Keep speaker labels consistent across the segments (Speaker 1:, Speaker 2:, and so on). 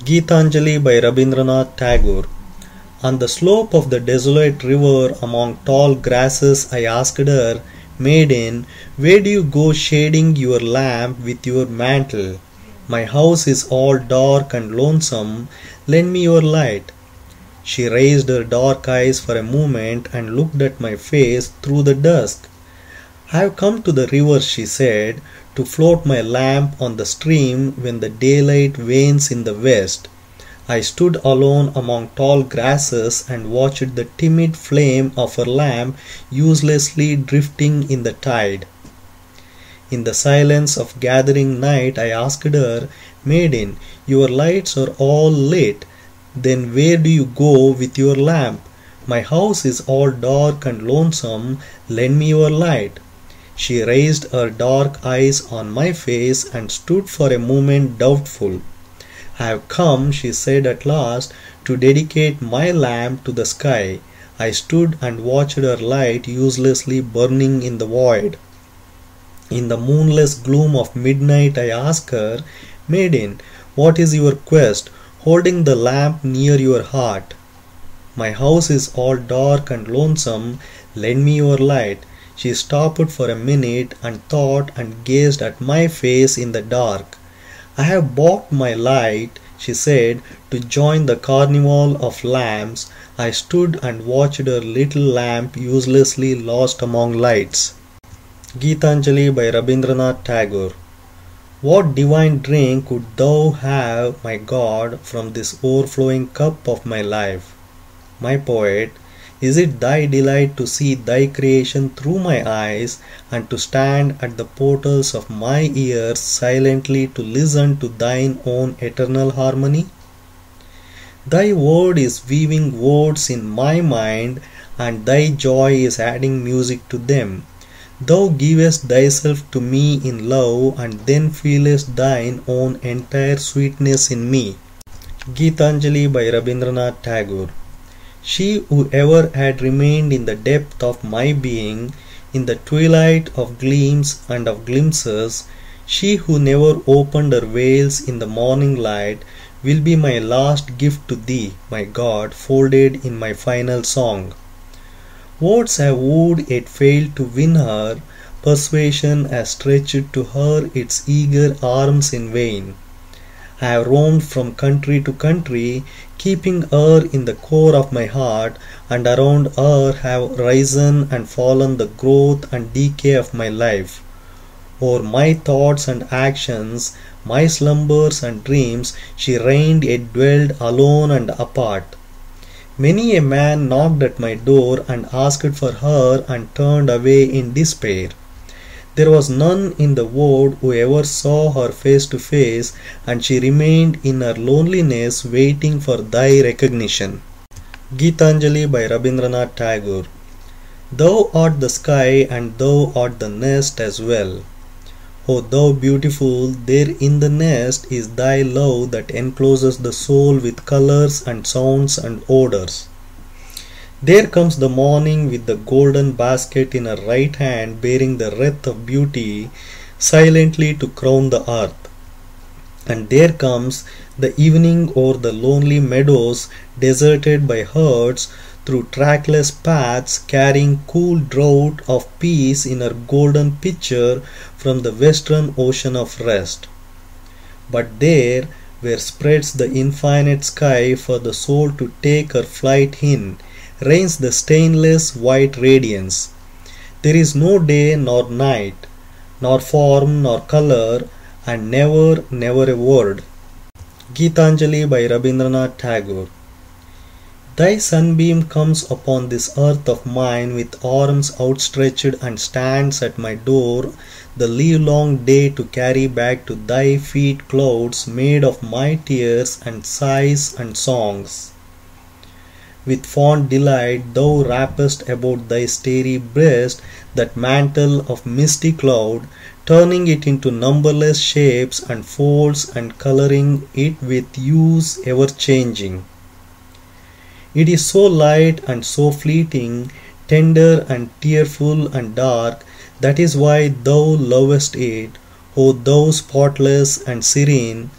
Speaker 1: Gitanjali by Rabindranath Tagore. On the slope of the desolate river among tall grasses I asked her, Maiden, where do you go shading your lamp with your mantle? My house is all dark and lonesome, lend me your light. She raised her dark eyes for a moment and looked at my face through the dusk. I have come to the river, she said, to float my lamp on the stream when the daylight wanes in the west. I stood alone among tall grasses and watched the timid flame of her lamp uselessly drifting in the tide. In the silence of gathering night I asked her, Maiden, your lights are all lit. Then where do you go with your lamp? My house is all dark and lonesome, lend me your light. She raised her dark eyes on my face and stood for a moment doubtful. I have come, she said at last, to dedicate my lamp to the sky. I stood and watched her light uselessly burning in the void. In the moonless gloom of midnight I asked her, Maiden, what is your quest, holding the lamp near your heart? My house is all dark and lonesome, lend me your light. She stopped for a minute and thought and gazed at my face in the dark. I have bought my light, she said, to join the carnival of lamps. I stood and watched her little lamp uselessly lost among lights. Gitanjali by Rabindranath Tagore. What divine drink could thou have, my God, from this overflowing cup of my life? My poet, is it thy delight to see thy creation through my eyes, and to stand at the portals of my ears silently to listen to thine own eternal harmony? Thy word is weaving words in my mind, and thy joy is adding music to them. Thou givest thyself to me in love, and then feelest thine own entire sweetness in me. Gitanjali by Rabindranath Tagore. She who ever had remained in the depth of my being, in the twilight of gleams and of glimpses, she who never opened her veils in the morning light, will be my last gift to thee, my God, folded in my final song. Words have wooed yet failed to win her, persuasion has stretched to her its eager arms in vain. I have roamed from country to country, keeping her in the core of my heart, and around her have risen and fallen the growth and decay of my life. O'er my thoughts and actions, my slumbers and dreams, she reigned yet dwelled alone and apart. Many a man knocked at my door and asked for her and turned away in despair. There was none in the world who ever saw her face to face, and she remained in her loneliness waiting for thy recognition. Gitanjali by Rabindranath Tagore. Thou art the sky and thou art the nest as well. O thou beautiful, there in the nest is thy love that encloses the soul with colors and sounds and odors. There comes the morning with the golden basket in her right hand bearing the wreath of beauty silently to crown the earth. And there comes the evening o'er the lonely meadows deserted by herds through trackless paths carrying cool draught of peace in her golden pitcher from the western ocean of rest. But there, where spreads the infinite sky for the soul to take her flight in, reigns the stainless white radiance. There is no day nor night, nor form nor color, and never, never a word. Gitanjali by Rabindranath Tagore. Thy sunbeam comes upon this earth of mine with arms outstretched and stands at my door the livelong day to carry back to thy feet clouds made of my tears and sighs and songs. With fond delight thou wrappest about thy starry breast that mantle of misty cloud, turning it into numberless shapes and folds and coloring it with hues ever changing. It is so light and so fleeting, tender and tearful and dark, that is why thou lovest it, O thou spotless and serene.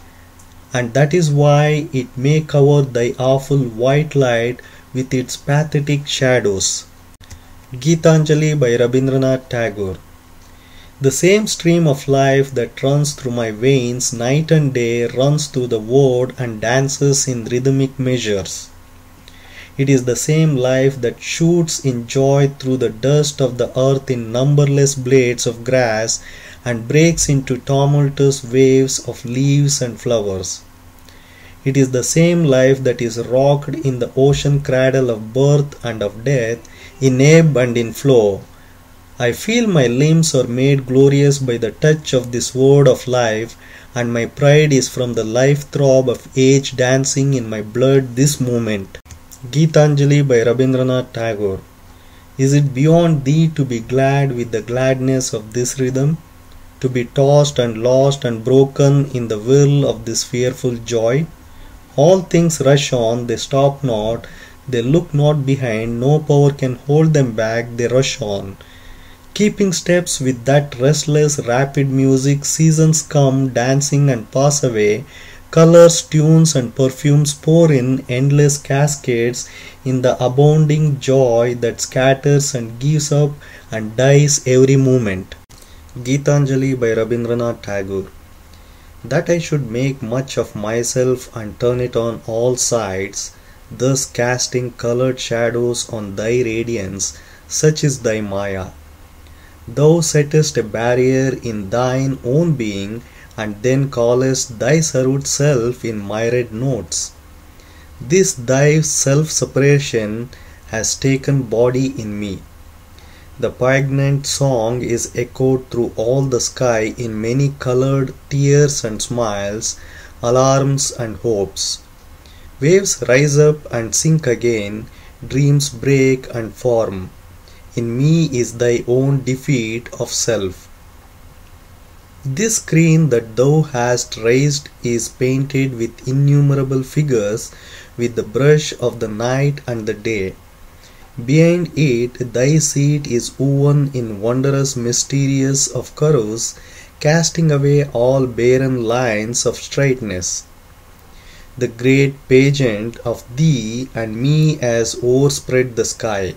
Speaker 1: and that is why it may cover thy awful white light with its pathetic shadows. Gitanjali by Rabindranath Tagore. The same stream of life that runs through my veins night and day runs through the word and dances in rhythmic measures. It is the same life that shoots in joy through the dust of the earth in numberless blades of grass and breaks into tumultuous waves of leaves and flowers. It is the same life that is rocked in the ocean cradle of birth and of death, in ebb and in flow. I feel my limbs are made glorious by the touch of this word of life, and my pride is from the life throb of age dancing in my blood this moment. Gitanjali by Rabindranath Tagore. Is it beyond thee to be glad with the gladness of this rhythm? To be tossed and lost and broken in the whirl of this fearful joy? All things rush on, they stop not, they look not behind, no power can hold them back, they rush on. Keeping steps with that restless, rapid music, seasons come, dancing and pass away, colors, tunes and perfumes pour in endless cascades in the abounding joy that scatters and gives up and dies every moment. Gitanjali by Rabindranath Tagore. That I should make much of myself and turn it on all sides, thus casting colored shadows on thy radiance, such is thy Maya. Thou settest a barrier in thine own being, and then callest thy served self in myriad notes. This thy self-separation has taken body in me. The poignant song is echoed through all the sky in many colored tears and smiles, alarms and hopes. Waves rise up and sink again, dreams break and form. In me is thy own defeat of self. This screen that thou hast raised is painted with innumerable figures with the brush of the night and the day. Behind it thy seat is woven in wondrous mysterious of curves, casting away all barren lines of straightness. The great pageant of thee and me has overspread the sky.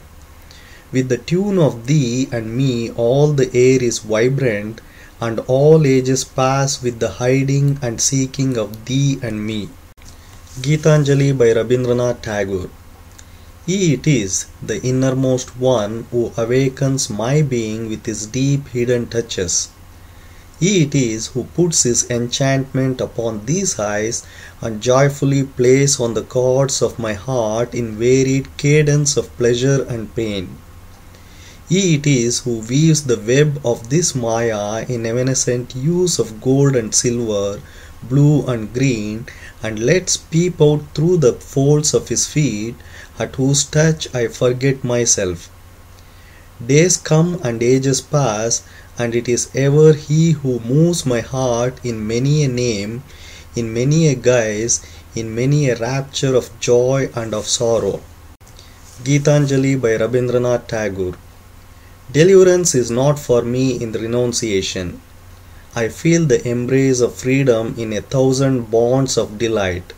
Speaker 1: With the tune of thee and me all the air is vibrant, and all ages pass with the hiding and seeking of thee and me. Gitanjali by Rabindranath Tagore. He it is, the innermost one, who awakens my being with his deep hidden touches. He it is who puts his enchantment upon these eyes and joyfully plays on the chords of my heart in varied cadence of pleasure and pain. He it is who weaves the web of this Maya in evanescent hues of gold and silver, blue and green, and lets peep out through the folds of his feet, at whose touch I forget myself. Days come and ages pass, and it is ever he who moves my heart in many a name, in many a guise, in many a rapture of joy and of sorrow. Gitanjali by Rabindranath Tagore. Deliverance is not for me in the renunciation. I feel the embrace of freedom in 1,000 bonds of delight.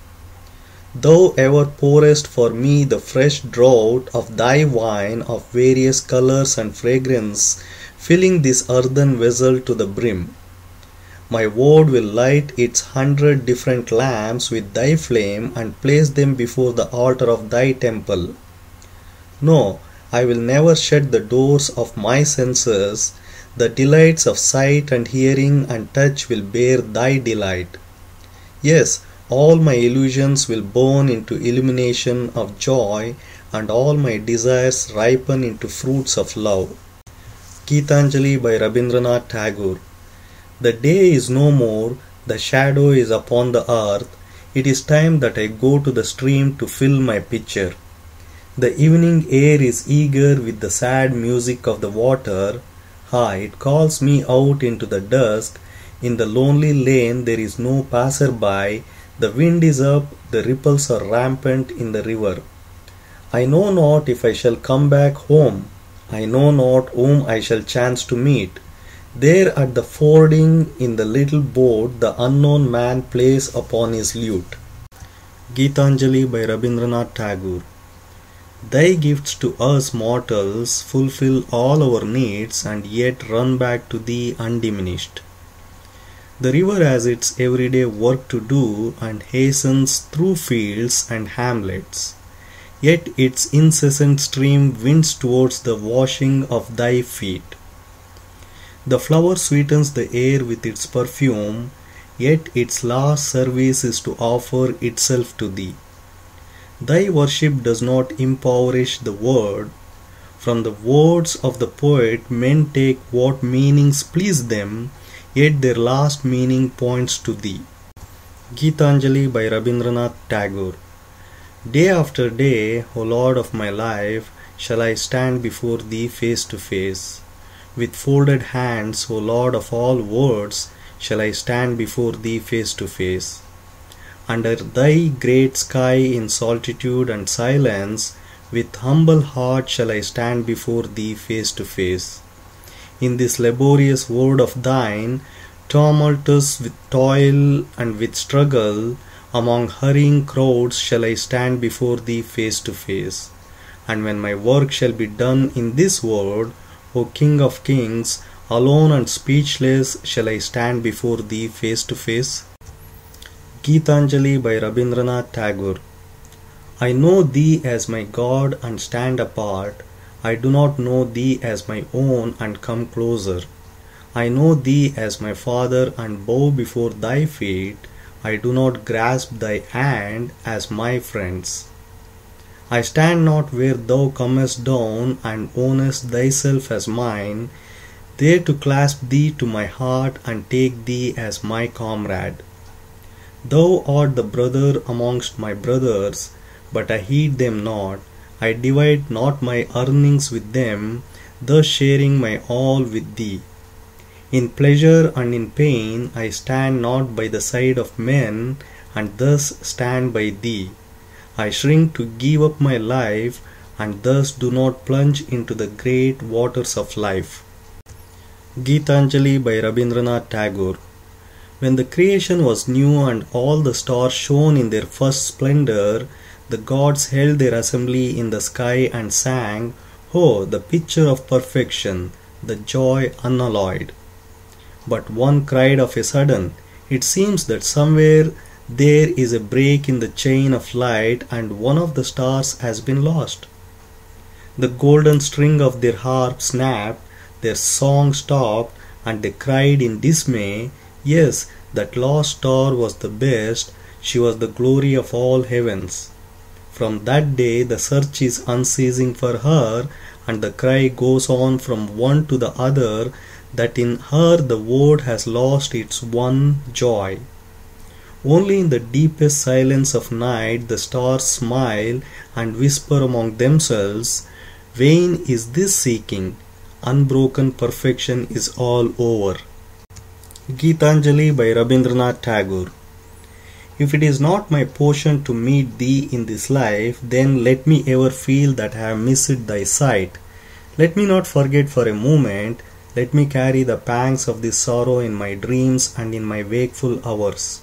Speaker 1: Thou ever pourest for me the fresh draught of thy wine of various colors and fragrance, filling this earthen vessel to the brim. My word will light its 100 different lamps with thy flame and place them before the altar of thy temple. No, I will never shut the doors of my senses. The delights of sight and hearing and touch will bear thy delight. Yes, all my illusions will burn into illumination of joy, and all my desires ripen into fruits of love. Gitanjali by Rabindranath Tagore. The day is no more, the shadow is upon the earth. It is time that I go to the stream to fill my pitcher. The evening air is eager with the sad music of the water. It calls me out into the dusk. In the lonely lane there is no passer-by. The wind is up, the ripples are rampant in the river. I know not if I shall come back home. I know not whom I shall chance to meet. There at the fording in the little boat the unknown man plays upon his lute. Gitanjali by Rabindranath Tagore. Thy gifts to us mortals fulfill all our needs and yet run back to thee undiminished. The river has its everyday work to do and hastens through fields and hamlets. Yet its incessant stream winds towards the washing of thy feet. The flower sweetens the air with its perfume, yet its last service is to offer itself to thee. Thy worship does not impoverish the word. From the words of the poet men take what meanings please them, yet their last meaning points to thee. Gitanjali by Rabindranath Tagore. Day after day, O Lord of my life, shall I stand before thee face to face. With folded hands, O Lord of all worlds, shall I stand before thee face to face. Under thy great sky in solitude and silence, with humble heart shall I stand before thee face to face. In this laborious word of thine, tumultuous with toil and with struggle, among hurrying crowds shall I stand before thee face to face. And when my work shall be done in this world, O King of Kings, alone and speechless shall I stand before thee face to face. Gitanjali by Rabindranath Tagore. I know thee as my God and stand apart. I do not know thee as my own and come closer. I know thee as my Father and bow before thy feet. I do not grasp thy hand as my friends. I stand not where thou comest down and ownest thyself as mine, there to clasp thee to my heart and take thee as my comrade. Thou art the brother amongst my brothers, but I heed them not. I divide not my earnings with them, thus sharing my all with thee. In pleasure and in pain I stand not by the side of men, and thus stand by thee. I shrink to give up my life, and thus do not plunge into the great waters of life. Gitanjali by Rabindranath Tagore. When the creation was new and all the stars shone in their first splendor, the gods held their assembly in the sky and sang, "Oh, the picture of perfection, the joy unalloyed." But one cried of a sudden, "It seems that somewhere there is a break in the chain of light and one of the stars has been lost." The golden string of their harp snapped, their song stopped, and they cried in dismay, "Yes, that lost star was the best, she was the glory of all heavens." From that day the search is unceasing for her, and the cry goes on from one to the other that in her the world has lost its one joy. Only in the deepest silence of night the stars smile and whisper among themselves, "Vain is this seeking, unbroken perfection is all over." Gitanjali by Rabindranath Tagore. If it is not my portion to meet thee in this life, then let me ever feel that I have missed thy sight. Let me not forget for a moment, let me carry the pangs of this sorrow in my dreams and in my wakeful hours.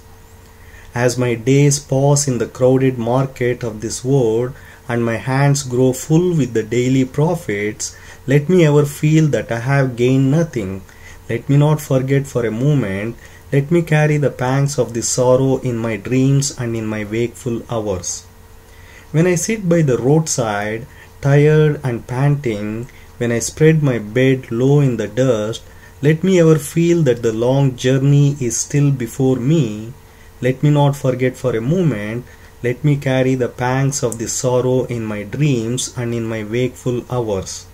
Speaker 1: As my days pass in the crowded market of this world, and my hands grow full with the daily profits, let me ever feel that I have gained nothing. Let me not forget for a moment, let me carry the pangs of this sorrow in my dreams and in my wakeful hours. When I sit by the roadside, tired and panting, when I spread my bed low in the dust, let me ever feel that the long journey is still before me. Let me not forget for a moment, let me carry the pangs of this sorrow in my dreams and in my wakeful hours.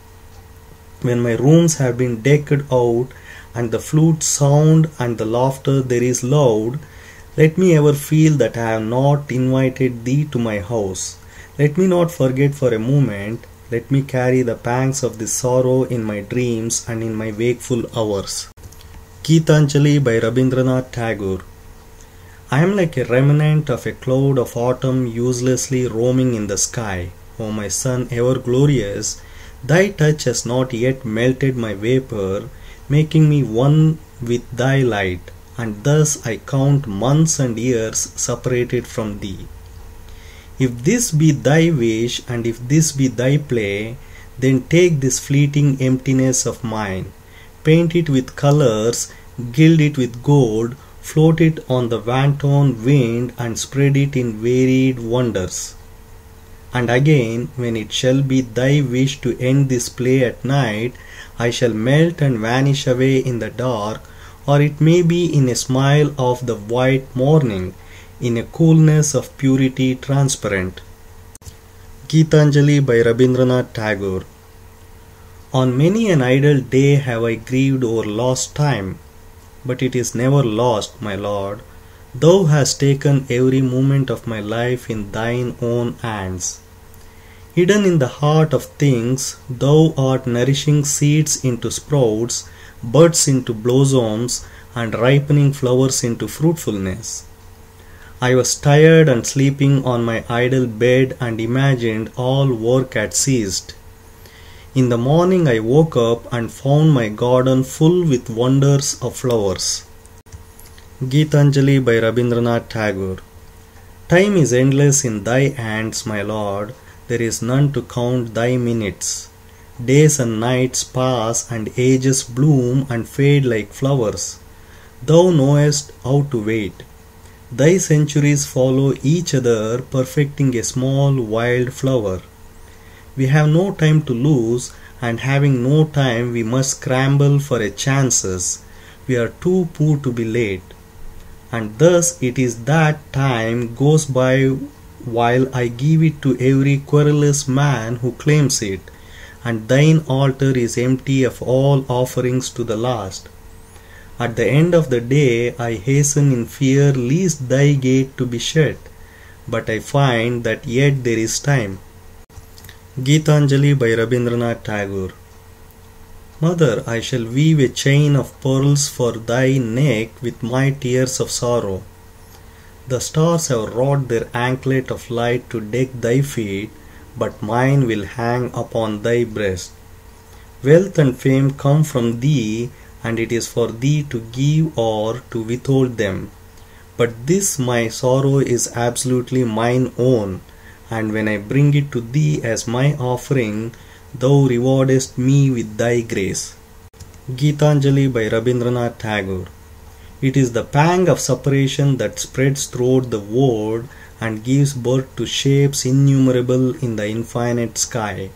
Speaker 1: When my rooms have been decked out, and the flutes sound and the laughter there is loud, let me ever feel that I have not invited thee to my house. Let me not forget for a moment, let me carry the pangs of this sorrow in my dreams and in my wakeful hours. Gitanjali by Rabindranath Tagore. I am like a remnant of a cloud of autumn uselessly roaming in the sky. O my sun ever glorious, thy touch has not yet melted my vapor. making me one with thy light, and thus I count months and years separated from thee. If this be thy wish, and if this be thy play, then take this fleeting emptiness of mine, paint it with colors, gild it with gold, float it on the wanton wind, and spread it in varied wonders. And again, when it shall be thy wish to end this play at night, I shall melt and vanish away in the dark, or it may be in a smile of the white morning, in a coolness of purity transparent. Gitanjali by Rabindranath Tagore. On many an idle day have I grieved over lost time, but it is never lost, my Lord. Thou hast taken every moment of my life in thine own hands. Hidden in the heart of things, thou art nourishing seeds into sprouts, buds into blossoms, and ripening flowers into fruitfulness. I was tired and sleeping on my idle bed and imagined all work had ceased. In the morning I woke up and found my garden full with wonders of flowers. Gitanjali by Rabindranath Tagore. Time is endless in thy hands, my Lord. There is none to count thy minutes. Days and nights pass and ages bloom and fade like flowers. Thou knowest how to wait. Thy centuries follow each other, perfecting a small wild flower. We have no time to lose, and having no time we must scramble for a chances. We are too poor to be late. And thus it is that time goes by while I give it to every querulous man who claims it, and thine altar is empty of all offerings to the last. At the end of the day I hasten in fear lest thy gate to be shut, but I find that yet there is time. Gitanjali by Rabindranath Tagore. Mother, I shall weave a chain of pearls for thy neck with my tears of sorrow. The stars have wrought their anklet of light to deck thy feet, but mine will hang upon thy breast. Wealth and fame come from thee, and it is for thee to give or to withhold them. But this my sorrow is absolutely mine own, and when I bring it to thee as my offering, thou rewardest me with thy grace. Gitanjali by Rabindranath Tagore. It is the pang of separation that spreads throughout the world and gives birth to shapes innumerable in the infinite sky.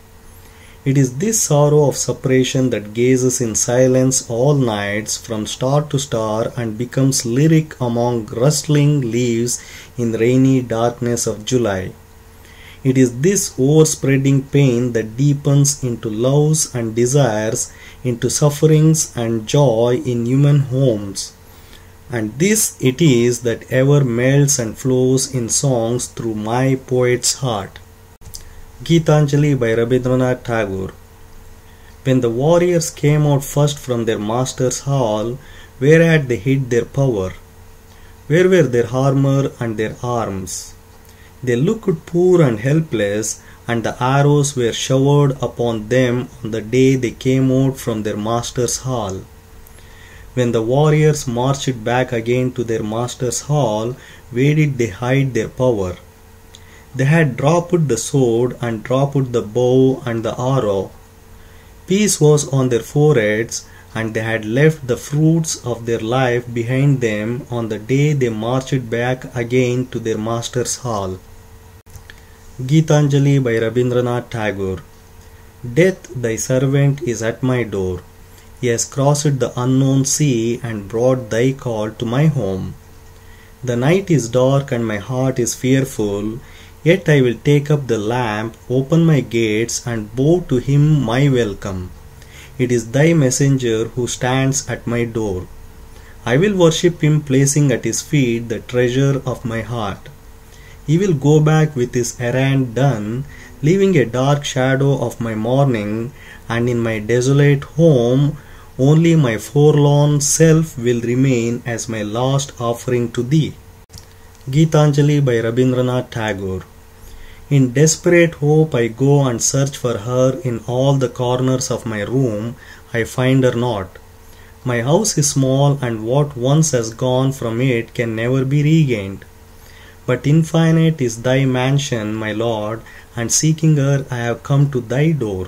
Speaker 1: It is this sorrow of separation that gazes in silence all nights from star to star and becomes lyric among rustling leaves in rainy darkness of July. It is this overspreading pain that deepens into loves and desires, into sufferings and joy in human homes. And this it is that ever melts and flows in songs through my poet's heart. Gitanjali by Rabindranath Tagore. When the warriors came out first from their master's hall, where had they hid their power? Where were their armor and their arms? They looked poor and helpless, and the arrows were showered upon them on the day they came out from their master's hall. When the warriors marched back again to their master's hall, where did they hide their power? They had dropped the sword and dropped the bow and the arrow. Peace was on their foreheads, and they had left the fruits of their life behind them on the day they marched back again to their master's hall. Gitanjali by Rabindranath Tagore. Death, thy servant, is at my door. He has crossed the unknown sea and brought thy call to my home. The night is dark and my heart is fearful, yet I will take up the lamp, open my gates, and bow to him my welcome. It is thy messenger who stands at my door. I will worship him, placing at his feet the treasure of my heart. He will go back with his errand done, leaving a dark shadow of my mourning, and in my desolate home only my forlorn self will remain as my last offering to thee. Gitanjali by Rabindranath Tagore. In desperate hope I go and search for her in all the corners of my room. I find her not. My house is small, and what once has gone from it can never be regained. But infinite is thy mansion, my Lord, and seeking her I have come to thy door.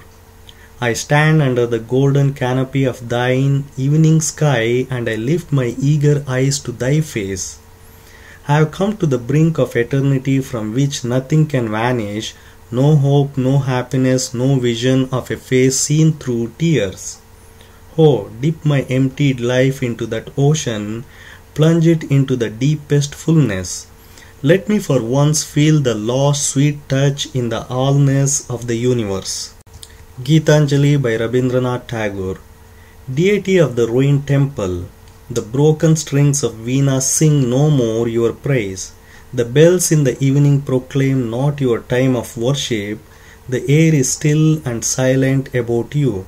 Speaker 1: I stand under the golden canopy of thine evening sky, and I lift my eager eyes to thy face. I have come to the brink of eternity from which nothing can vanish, no hope, no happiness, no vision of a face seen through tears. Oh, dip my emptied life into that ocean, plunge it into the deepest fullness. Let me for once feel the lost sweet touch in the allness of the universe. Gitanjali by Rabindranath Tagore. Deity of the ruined temple, the broken strings of Veena sing no more your praise. The bells in the evening proclaim not your time of worship. The air is still and silent about you.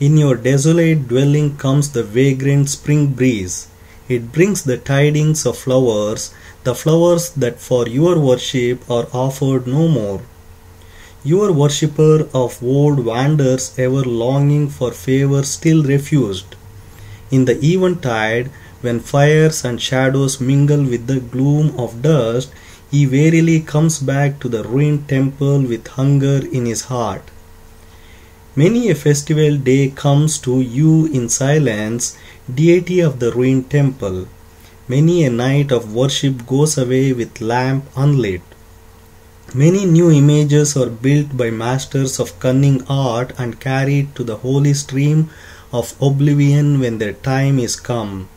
Speaker 1: In your desolate dwelling comes the vagrant spring breeze. It brings the tidings of flowers, the flowers that for your worship are offered no more. Your worshipper of old wanders ever longing for favor still refused. In the eventide, when fires and shadows mingle with the gloom of dust, he wearily comes back to the ruined temple with hunger in his heart. Many a festival day comes to you in silence, deity of the ruined temple. Many a night of worship goes away with lamp unlit. Many new images are built by masters of cunning art and carried to the holy stream of oblivion when their time is come.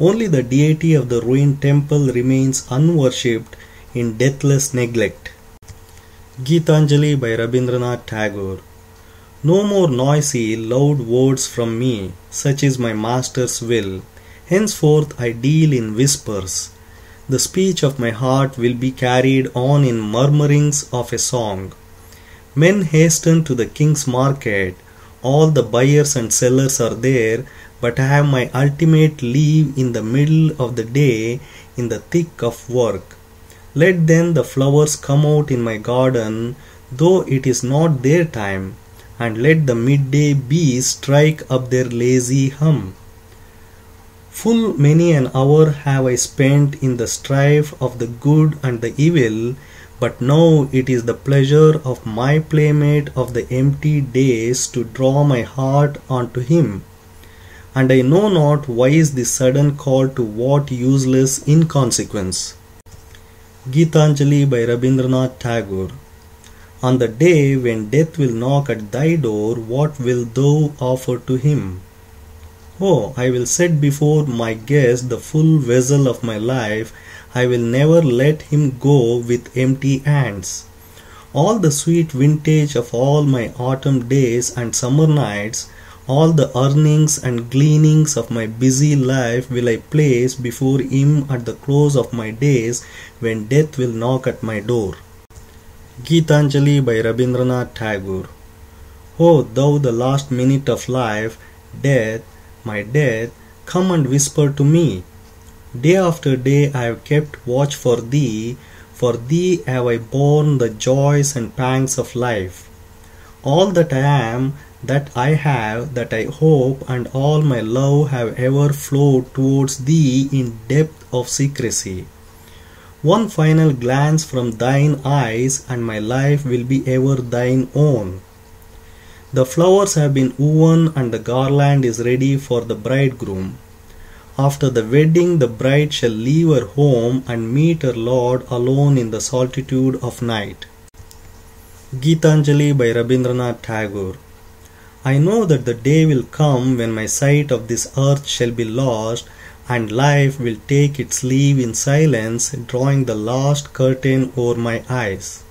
Speaker 1: Only the deity of the ruined temple remains unworshipped in deathless neglect. Gitanjali by Rabindranath Tagore. No more noisy, loud words from me, such is my master's will. Henceforth I deal in whispers. The speech of my heart will be carried on in murmurings of a song. Men hasten to the king's market. All the buyers and sellers are there, but I have my ultimate leave in the middle of the day, in the thick of work. Let then the flowers come out in my garden, though it is not their time, and let the midday bees strike up their lazy hum. Full many an hour have I spent in the strife of the good and the evil, but now it is the pleasure of my playmate of the empty days to draw my heart unto him. And I know not why is this sudden call to what useless inconsequence. Gitanjali by Rabindranath Tagore. On the day when death will knock at thy door, what wilt thou offer to him? Oh, I will set before my guest the full vessel of my life. I will never let him go with empty hands. All the sweet vintage of all my autumn days and summer nights, all the earnings and gleanings of my busy life will I place before him at the close of my days when death will knock at my door. Gitanjali by Rabindranath Tagore. O thou the last minute of life, death, my death, come and whisper to me. Day after day I have kept watch for thee have I borne the joys and pangs of life. All that I am, that I have, that I hope, and all my love have ever flowed towards thee in depth of secrecy. One final glance from thine eyes, and my life will be ever thine own. The flowers have been woven, and the garland is ready for the bridegroom. After the wedding, the bride shall leave her home and meet her Lord alone in the solitude of night. Gitanjali by Rabindranath Tagore. I know that the day will come when my sight of this earth shall be lost, and life will take its leave in silence, drawing the last curtain over my eyes.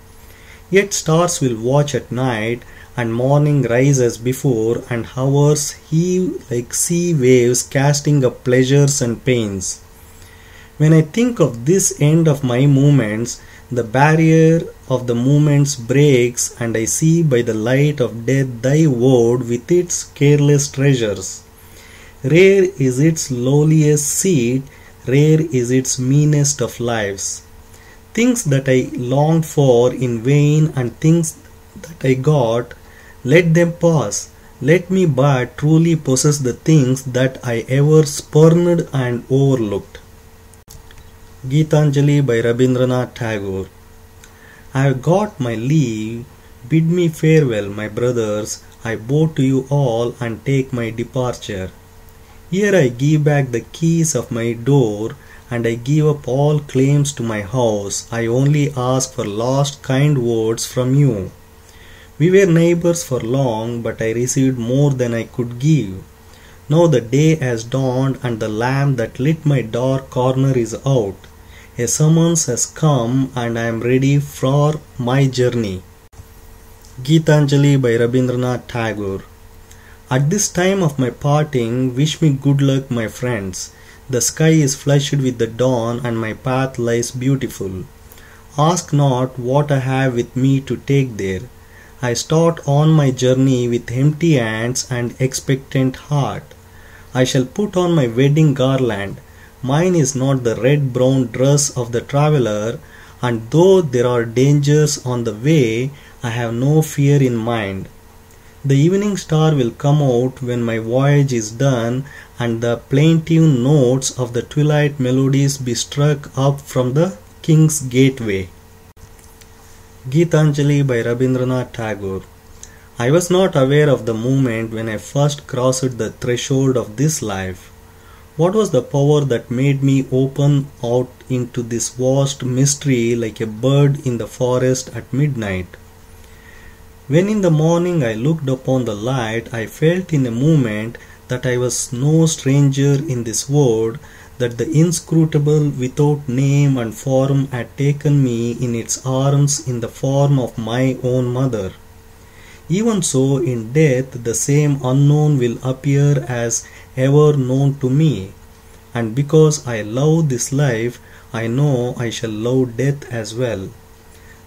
Speaker 1: Yet stars will watch at night, and morning rise as before, and hours heave like sea waves, casting up pleasures and pains. When I think of this end of my moments, the barrier of the moments breaks, and I see by the light of death thy word with its careless treasures. Rare is its lowliest seat, rare is its meanest of lives. Things that I longed for in vain and things that I got, let them pass, Let me but truly possess the things that I ever spurned and overlooked. Gitanjali by Rabindranath Tagore. I have got my leave. Bid me farewell, my brothers. I bow to you all and take my departure. Here I give back the keys of my door, and I give up all claims to my house. I only ask for last kind words from you. We were neighbors for long, but I received more than I could give. Now the day has dawned, and the lamp that lit my dark corner is out. A summons has come, and I am ready for my journey. Gitanjali by Rabindranath Tagore. At this time of my parting, wish me good luck, my friends. The sky is flushed with the dawn, and my path lies beautiful. Ask not what I have with me to take there. I start on my journey with empty hands and expectant heart. I shall put on my wedding garland. Mine is not the red-brown dress of the traveler, and though there are dangers on the way, I have no fear in mind. The evening star will come out when my voyage is done, and the plaintive notes of the twilight melodies be struck up from the king's gateway. Gitanjali by Rabindranath Tagore. I was not aware of the moment when I first crossed the threshold of this life. What was the power that made me open out into this vast mystery like a bird in the forest at midnight? When in the morning I looked upon the light, I felt in a moment that I was no stranger in this world, that the inscrutable without name and form had taken me in its arms in the form of my own mother. Even so, in death the same unknown will appear as ever known to me, and because I love this life, I know I shall love death as well.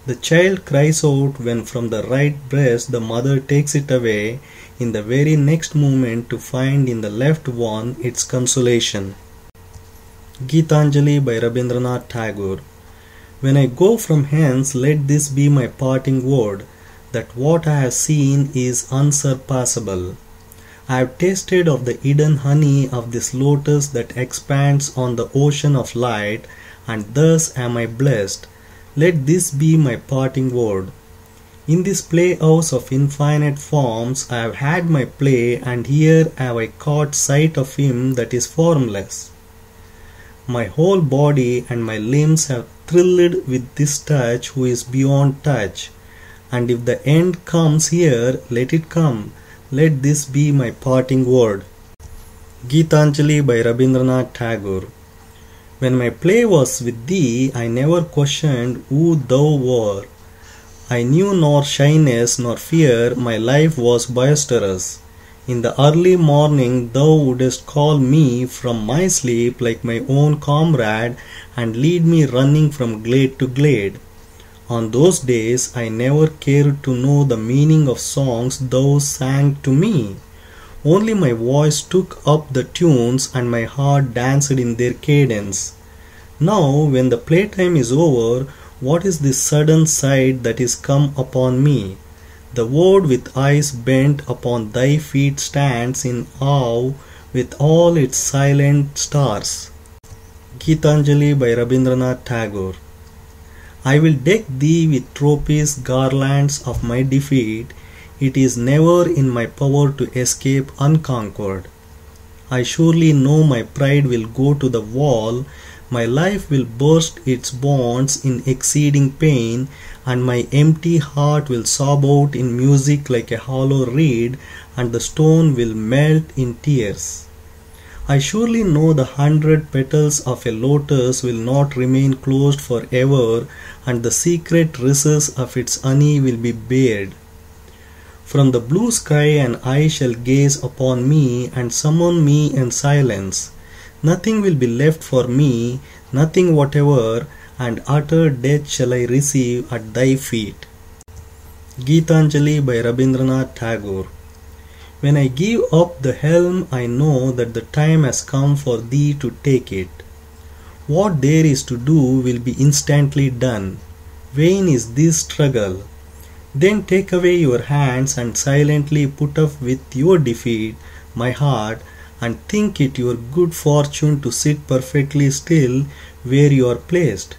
Speaker 1: The child cries out when from the right breast the mother takes it away, in the very next moment to find in the left one its consolation. Gitanjali by Rabindranath Tagore. When I go from hence, let this be my parting word, that what I have seen is unsurpassable. I have tasted of the hidden honey of this lotus that expands on the ocean of light, and thus am I blessed. Let this be my parting word. In this playhouse of infinite forms I have had my play, and here have I caught sight of him that is formless. My whole body and my limbs have thrilled with this touch who is beyond touch, and if the end comes here, let it come. Let this be my parting word. Gitanjali by Rabindranath Tagore. When my play was with thee, I never questioned who thou were. I knew nor shyness nor fear, my life was boisterous. In the early morning thou wouldest call me from my sleep like my own comrade, and lead me running from glade to glade. On those days I never cared to know the meaning of songs thou sang to me. Only my voice took up the tunes, and my heart danced in their cadence. Now when the playtime is over, what is this sudden sight that is come upon me? The world with eyes bent upon thy feet stands in awe with all its silent stars. Gitanjali by Rabindranath Tagore. I will deck thee with trophies, garlands of my defeat. It is never in my power to escape unconquered. I surely know my pride will go to the wall, my life will burst its bonds in exceeding pain, and my empty heart will sob out in music like a hollow reed, and the stone will melt in tears. I surely know the 100 petals of a lotus will not remain closed forever, and the secret recess of its honey will be bared. From the blue sky an eye shall gaze upon me and summon me in silence. Nothing will be left for me, nothing whatever, and utter death shall I receive at thy feet. Gitanjali by Rabindranath Tagore. When I give up the helm, I know that the time has come for thee to take it. What there is to do will be instantly done. Vain is this struggle. Then take away your hands and silently put up with your defeat, my heart, and think it your good fortune to sit perfectly still where you are placed.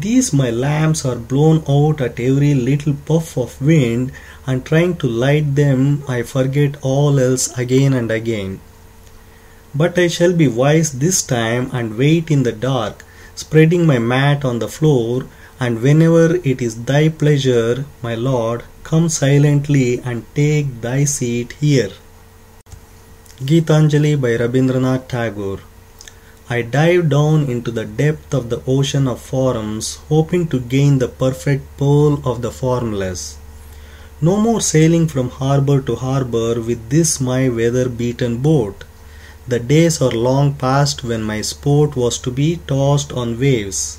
Speaker 1: These my lamps are blown out at every little puff of wind, and trying to light them I forget all else again and again. But I shall be wise this time and wait in the dark, spreading my mat on the floor, and whenever it is thy pleasure, my Lord, come silently and take thy seat here. Gitanjali by Rabindranath Tagore. I dive down into the depth of the ocean of forms, hoping to gain the perfect pearl of the formless. No more sailing from harbor to harbor with this my weather-beaten boat. The days are long past when my sport was to be tossed on waves,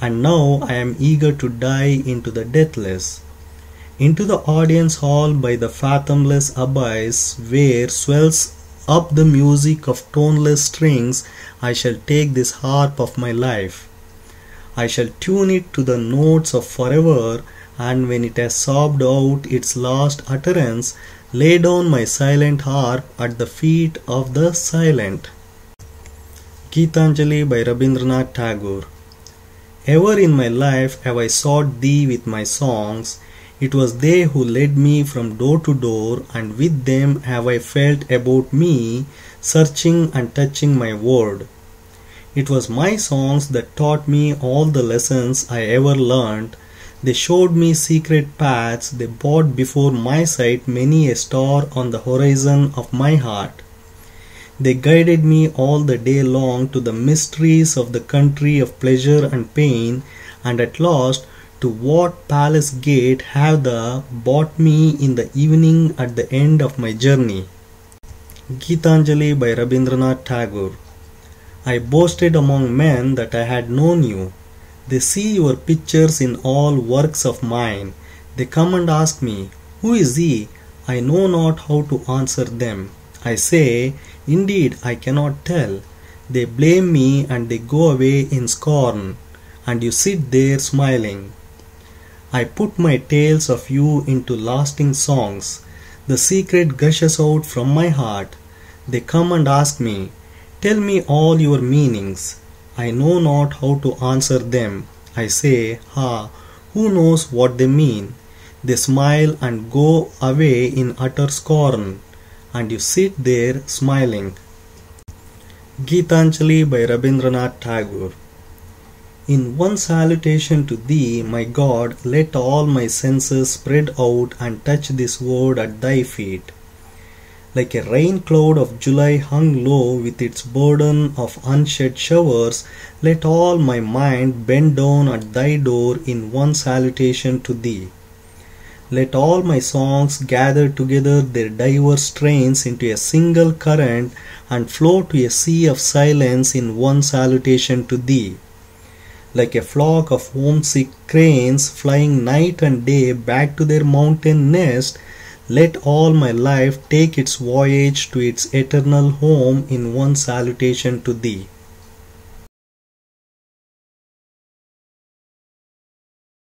Speaker 1: and now I am eager to dive into the deathless, into the audience hall by the fathomless abyss where swells up the music of toneless strings. I shall take this harp of my life. I shall tune it to the notes of forever, and when it has sobbed out its last utterance, lay down my silent harp at the feet of the silent. Gitanjali by Rabindranath Tagore. Ever in my life have I sought thee with my songs. It was they who led me from door to door, and with them have I felt about me, searching and touching my word. It was my songs that taught me all the lessons I ever learnt. They showed me secret paths, they brought before my sight many a star on the horizon of my heart. They guided me all the day long to the mysteries of the country of pleasure and pain, and at last to what palace gate have they brought me in the evening at the end of my journey. Gitanjali by Rabindranath Tagore. I boasted among men that I had known you. They see your pictures in all works of mine. They come and ask me, who is he? I know not how to answer them. I say, indeed I cannot tell. They blame me and they go away in scorn, and you sit there smiling. I put my tales of you into lasting songs. The secret gushes out from my heart. They come and ask me, tell me all your meanings. I know not how to answer them. I say, who knows what they mean? They smile and go away in utter scorn, and you sit there smiling. Gitanjali by Rabindranath Tagore. In one salutation to thee, my God, let all my senses spread out and touch this word at thy feet. Like a rain cloud of July hung low with its burden of unshed showers, let all my mind bend down at thy door in one salutation to thee. Let all my songs gather together their diverse strains into a single current and flow to a sea of silence in one salutation to thee. Like a flock of homesick cranes flying night and day back to their mountain nest, let all my life take its voyage to its eternal home in one salutation to thee.